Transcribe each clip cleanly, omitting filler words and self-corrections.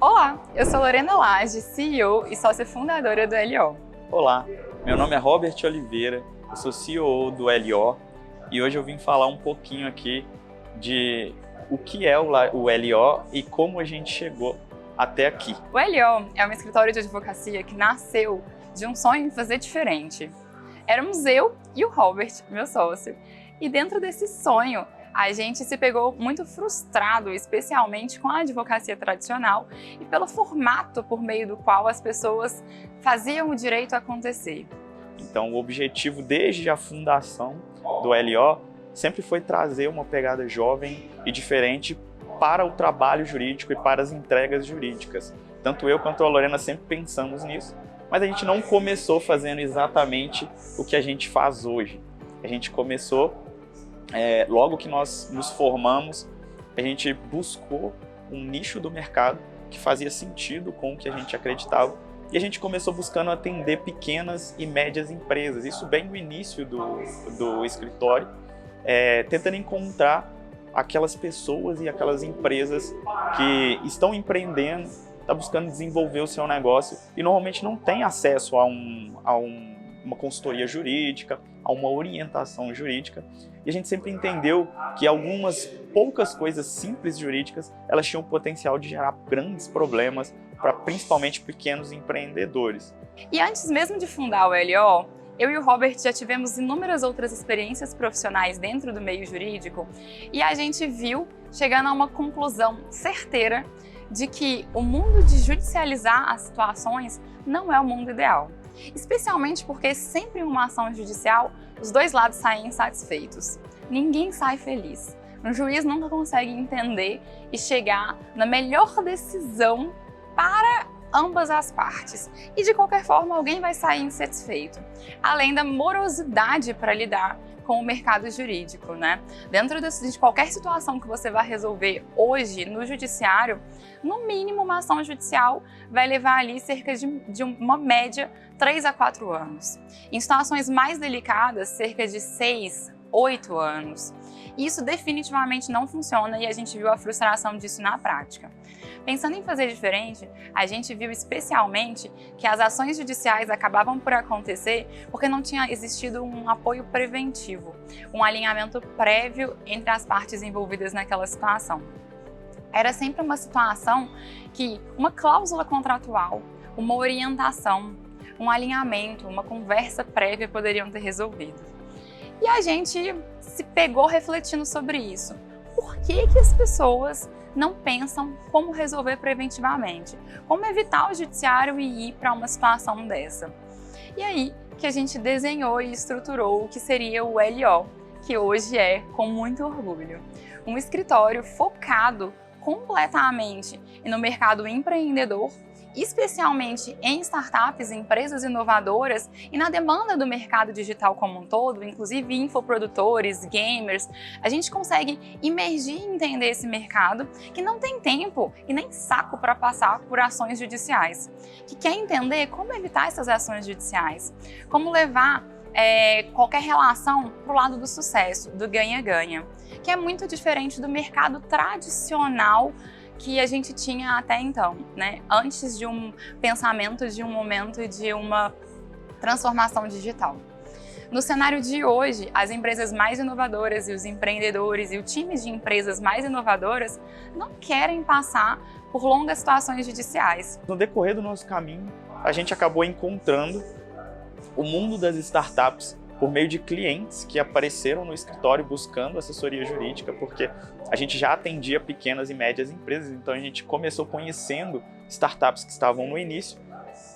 Olá, eu sou Lorena Lage, CEO e sócia fundadora do LO. Olá, meu nome é Robert Oliveira, eu sou CEO do LO e hoje eu vim falar um pouquinho aqui de o que é o LO e como a gente chegou até aqui. O LO é um escritório de advocacia que nasceu de um sonho em fazer diferente. Éramos eu e o Robert, meu sócio, e dentro desse sonho a gente se pegou muito frustrado, especialmente com a advocacia tradicional e pelo formato por meio do qual as pessoas faziam o direito acontecer. Então, o objetivo desde a fundação do LO sempre foi trazer uma pegada jovem e diferente para o trabalho jurídico e para as entregas jurídicas. Tanto eu quanto a Lorena sempre pensamos nisso, mas a gente não começou fazendo exatamente o que a gente faz hoje. A gente começou logo que nós nos formamos, a gente buscou um nicho do mercado que fazia sentido com o que a gente acreditava e a gente começou buscando atender pequenas e médias empresas, isso bem no início do escritório, tentando encontrar aquelas pessoas e aquelas empresas que estão empreendendo, estão buscando desenvolver o seu negócio e normalmente não tem acesso a uma consultoria jurídica, a uma orientação jurídica. E a gente sempre entendeu que algumas poucas coisas simples jurídicas, elas tinham o potencial de gerar grandes problemas para principalmente pequenos empreendedores. E antes mesmo de fundar o LO, eu e o Robert já tivemos inúmeras outras experiências profissionais dentro do meio jurídico e a gente viu, chegando a uma conclusão certeira, de que o mundo de judicializar as situações não é o mundo ideal. Especialmente porque sempre em uma ação judicial, os dois lados saem insatisfeitos. Ninguém sai feliz. O juiz nunca consegue entender e chegar na melhor decisão para ambas as partes. E de qualquer forma, alguém vai sair insatisfeito. Além da morosidade para lidar com o mercado jurídico, né? Dentro de qualquer situação que você vai resolver hoje no judiciário, no mínimo uma ação judicial vai levar ali cerca de uma média 3 a 4 anos. Em situações mais delicadas, cerca de 6, 8 anos. Isso definitivamente não funciona e a gente viu a frustração disso na prática. Pensando em fazer diferente, a gente viu especialmente que as ações judiciais acabavam por acontecer porque não tinha existido um apoio preventivo, um alinhamento prévio entre as partes envolvidas naquela situação. Era sempre uma situação que uma cláusula contratual, uma orientação, um alinhamento, uma conversa prévia poderiam ter resolvido. E a gente se pegou refletindo sobre isso. Por que as pessoas não pensam como resolver preventivamente? Como evitar o judiciário e ir para uma situação dessa? E aí que a gente desenhou e estruturou o que seria o LO, que hoje é, com muito orgulho, um escritório focado completamente no mercado empreendedor, especialmente em startups, empresas inovadoras e na demanda do mercado digital como um todo, inclusive infoprodutores, gamers. A gente consegue imergir e entender esse mercado que não tem tempo e nem saco para passar por ações judiciais, que quer entender como evitar essas ações judiciais, como levar qualquer relação para o lado do sucesso, do ganha-ganha, que é muito diferente do mercado tradicional que a gente tinha até então, né? Antes de um pensamento, de um momento de uma transformação digital. No cenário de hoje, as empresas mais inovadoras e os empreendedores e o time de empresas mais inovadoras não querem passar por longas situações judiciais. No decorrer do nosso caminho, a gente acabou encontrando o mundo das startups por meio de clientes que apareceram no escritório buscando assessoria jurídica, porque a gente já atendia pequenas e médias empresas, então a gente começou conhecendo startups que estavam no início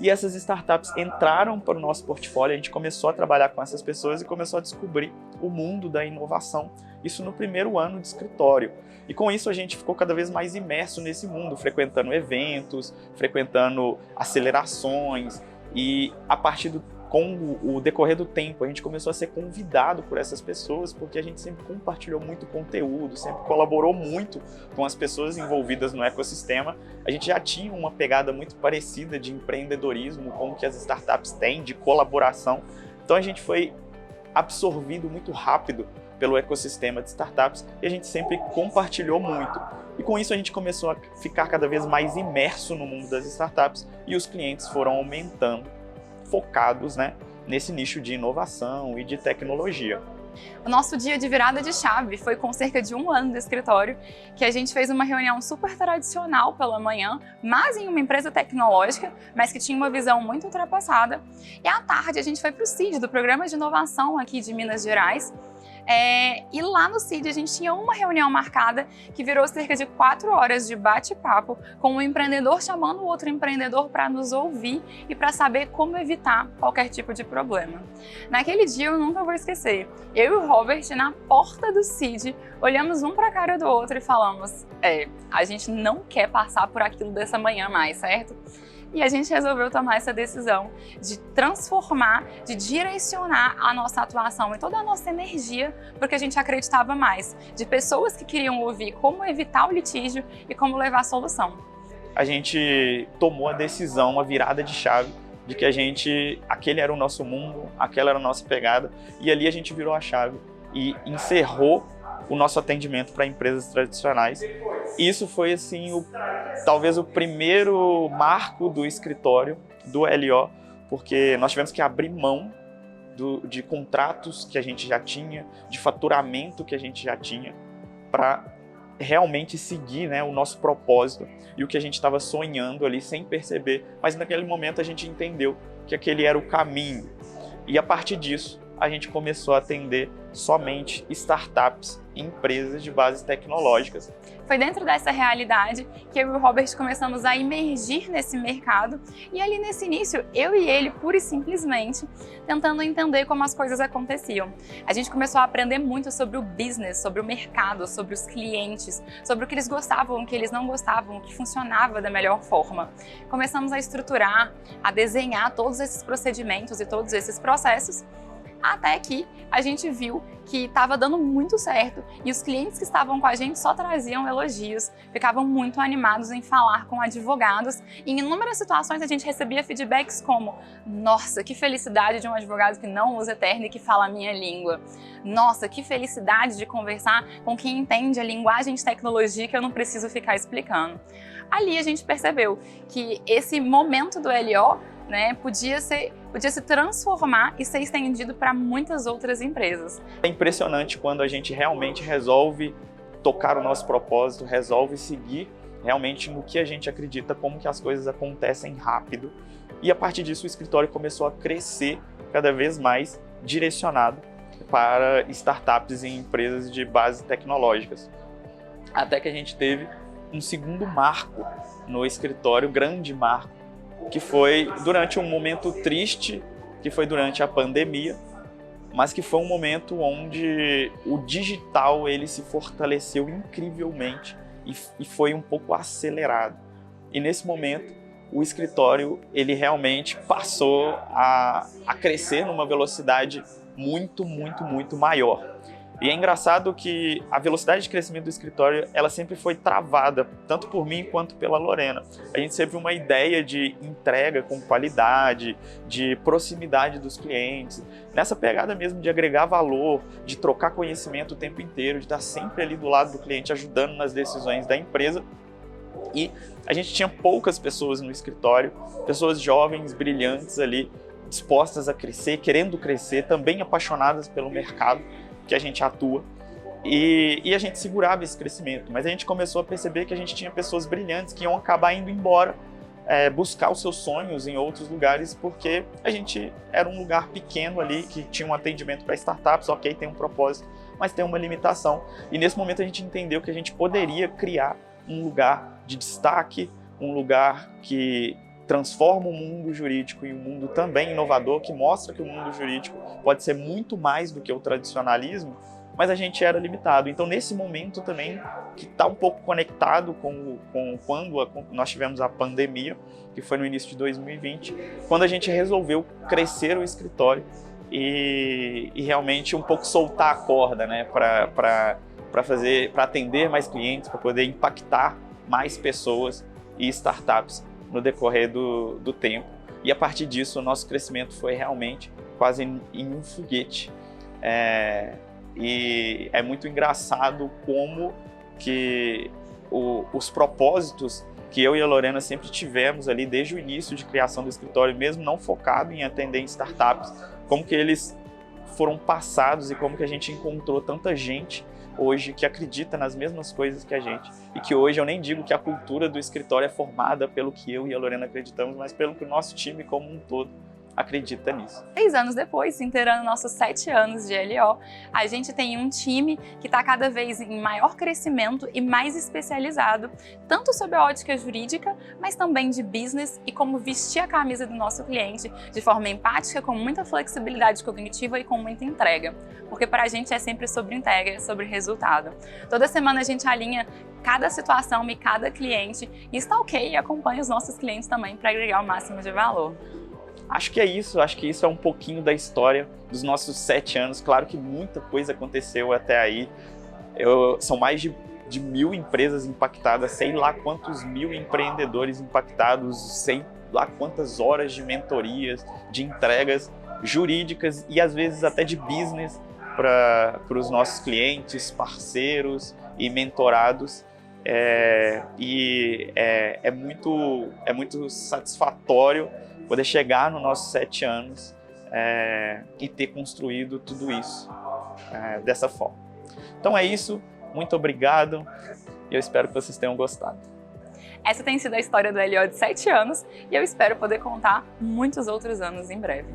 e essas startups entraram para o nosso portfólio, a gente começou a trabalhar com essas pessoas e começou a descobrir o mundo da inovação, isso no primeiro ano de escritório. E com isso a gente ficou cada vez mais imerso nesse mundo, frequentando eventos, frequentando acelerações e a partir com o decorrer do tempo, a gente começou a ser convidado por essas pessoas, porque a gente sempre compartilhou muito conteúdo, sempre colaborou muito com as pessoas envolvidas no ecossistema. A gente já tinha uma pegada muito parecida de empreendedorismo, como que as startups têm, de colaboração. Então a gente foi absorvido muito rápido pelo ecossistema de startups e a gente sempre compartilhou muito. E com isso a gente começou a ficar cada vez mais imerso no mundo das startups e os clientes foram aumentando, focados, né, nesse nicho de inovação e de tecnologia. O nosso dia de virada de chave foi com cerca de 1 ano do escritório, que a gente fez uma reunião super tradicional pela manhã, mas em uma empresa tecnológica, mas que tinha uma visão muito ultrapassada. E à tarde a gente foi para o CID, do Programa de Inovação aqui de Minas Gerais. E lá no CID a gente tinha uma reunião marcada que virou cerca de 4 horas de bate-papo com um empreendedor chamando o outro empreendedor para nos ouvir e para saber como evitar qualquer tipo de problema. Naquele dia eu nunca vou esquecer, eu e o Robert na porta do CID olhamos um para a cara do outro e falamos: a gente não quer passar por aquilo dessa manhã mais, certo? E a gente resolveu tomar essa decisão de transformar, de direcionar a nossa atuação e toda a nossa energia porque a gente acreditava mais, de pessoas que queriam ouvir como evitar o litígio e como levar a solução. A gente tomou a decisão, a virada de chave, de que aquele era o nosso mundo, aquela era a nossa pegada, e ali a gente virou a chave e encerrou o nosso atendimento para empresas tradicionais. Isso foi assim, talvez o primeiro marco do escritório, do LO, porque nós tivemos que abrir mão de contratos que a gente já tinha, de faturamento que a gente já tinha, para realmente seguir, né, o nosso propósito e o que a gente estava sonhando ali sem perceber. Mas naquele momento a gente entendeu que aquele era o caminho. E a partir disso, a gente começou a atender somente startups e empresas de bases tecnológicas. Foi dentro dessa realidade que eu e o Robert começamos a imergir nesse mercado e ali nesse início, eu e ele, pura e simplesmente, tentando entender como as coisas aconteciam. A gente começou a aprender muito sobre o business, sobre o mercado, sobre os clientes, sobre o que eles gostavam, o que eles não gostavam, o que funcionava da melhor forma. Começamos a estruturar, a desenhar todos esses procedimentos e todos esses processos, até que a gente viu que estava dando muito certo e os clientes que estavam com a gente só traziam elogios, ficavam muito animados em falar com advogados e em inúmeras situações a gente recebia feedbacks como: nossa, que felicidade de um advogado que não usa terno e que fala a minha língua. Nossa, que felicidade de conversar com quem entende a linguagem de tecnologia que eu não preciso ficar explicando. Ali a gente percebeu que esse momento do LO, né, podia se transformar e ser estendido para muitas outras empresas. É impressionante quando a gente realmente resolve tocar o nosso propósito, resolve seguir realmente no que a gente acredita, como que as coisas acontecem rápido. E a partir disso o escritório começou a crescer cada vez mais direcionado para startups e empresas de bases tecnológicas. Até que a gente teve um segundo marco no escritório, grande marco, que foi durante um momento triste, que foi durante a pandemia, mas que foi um momento onde o digital ele se fortaleceu incrivelmente e foi um pouco acelerado. E nesse momento, o escritório ele realmente passou a crescer numa velocidade muito maior. E é engraçado que a velocidade de crescimento do escritório, ela sempre foi travada, tanto por mim quanto pela Lorena. A gente sempre uma ideia de entrega com qualidade, de proximidade dos clientes, nessa pegada mesmo de agregar valor, de trocar conhecimento o tempo inteiro, de estar sempre ali do lado do cliente, ajudando nas decisões da empresa. E a gente tinha poucas pessoas no escritório, pessoas jovens, brilhantes ali, dispostas a crescer, querendo crescer, também apaixonadas pelo mercado que a gente atua, e a gente segurava esse crescimento, mas a gente começou a perceber que a gente tinha pessoas brilhantes que iam acabar indo embora, buscar os seus sonhos em outros lugares, porque a gente era um lugar pequeno ali, que tinha um atendimento para startups, ok, tem um propósito, mas tem uma limitação, e nesse momento a gente entendeu que a gente poderia criar um lugar de destaque, um lugar que transforma o mundo jurídico em um mundo também inovador, que mostra que o mundo jurídico pode ser muito mais do que o tradicionalismo, mas a gente era limitado. Então, nesse momento também, que está um pouco conectado com quando nós tivemos a pandemia, que foi no início de 2020, quando a gente resolveu crescer o escritório e realmente um pouco soltar a corda, né, para atender mais clientes, para poder impactar mais pessoas e startups no decorrer do tempo. E a partir disso, o nosso crescimento foi realmente quase em um foguete. E é muito engraçado como que os propósitos que eu e a Lorena sempre tivemos ali desde o início de criação do escritório, mesmo não focado em atender em startups, como que eles foram passados e como que a gente encontrou tanta gente hoje que acredita nas mesmas coisas que a gente. E que hoje eu nem digo que a cultura do escritório é formada pelo que eu e a Lorena acreditamos, mas pelo que o nosso time como um todo acredita nisso. 6 anos depois, inteirando nossos 7 anos de LO, a gente tem um time que está cada vez em maior crescimento e mais especializado, tanto sob a ótica jurídica, mas também de business e como vestir a camisa do nosso cliente de forma empática, com muita flexibilidade cognitiva e com muita entrega. Porque para a gente é sempre sobre entrega, sobre resultado. Toda semana a gente alinha cada situação e cada cliente e stalkeia e acompanha os nossos clientes também para agregar o máximo de valor. Acho que isso é um pouquinho da história dos nossos 7 anos. Claro que muita coisa aconteceu até aí. São mais de 1.000 empresas impactadas, sei lá quantos mil empreendedores impactados, sei lá quantas horas de mentorias, de entregas jurídicas e às vezes até de business para os nossos clientes, parceiros e mentorados. É muito satisfatório poder chegar nos nossos 7 anos e ter construído tudo isso dessa forma. Então é isso, muito obrigado e eu espero que vocês tenham gostado. Essa tem sido a história do LO de 7 anos e eu espero poder contar muitos outros anos em breve.